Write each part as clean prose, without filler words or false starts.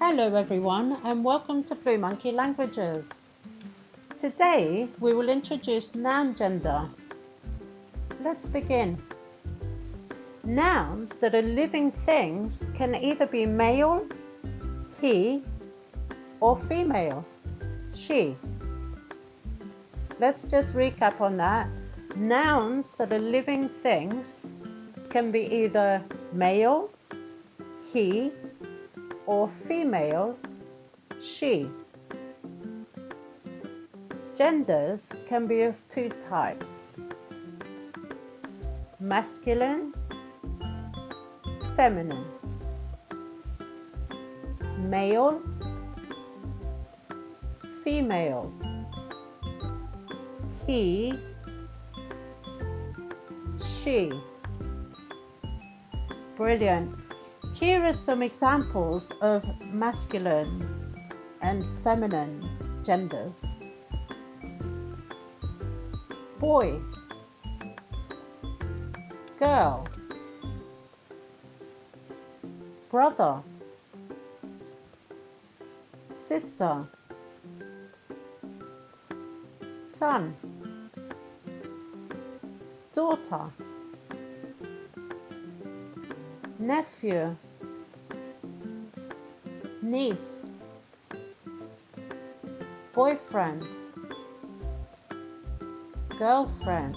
Hello everyone and welcome to Blue Monkey Languages. Today we will introduce noun gender. Let's begin. Nouns that are living things can either be male, he, or female, she. Let's just recap on that. Nouns that are living things can be either male, he, or female, she. Genders can be of two types: masculine, feminine, male, female, he, she. Brilliant. Here are some examples of masculine and feminine genders. Boy, girl, brother, sister, son, daughter, nephew, niece, boyfriend, girlfriend,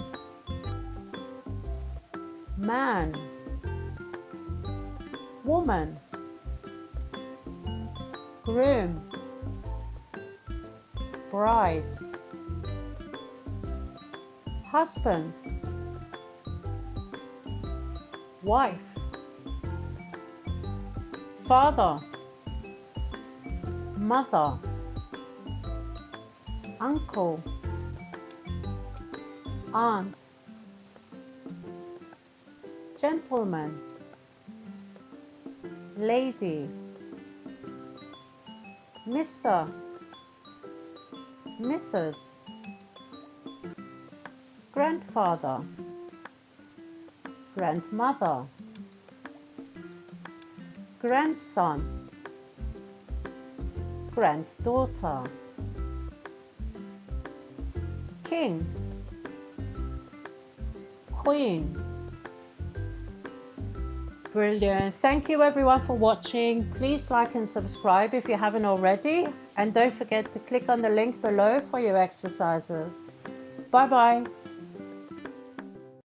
man, woman, groom, bride, husband, wife, father, mother, uncle, aunt, gentleman, lady, Mr., Mrs., grandfather, grandmother, grandson, granddaughter, king, queen. Brilliant. Thank you everyone for watching. Please like and subscribe if you haven't already, and don't forget to click on the link below for your exercises. Bye bye.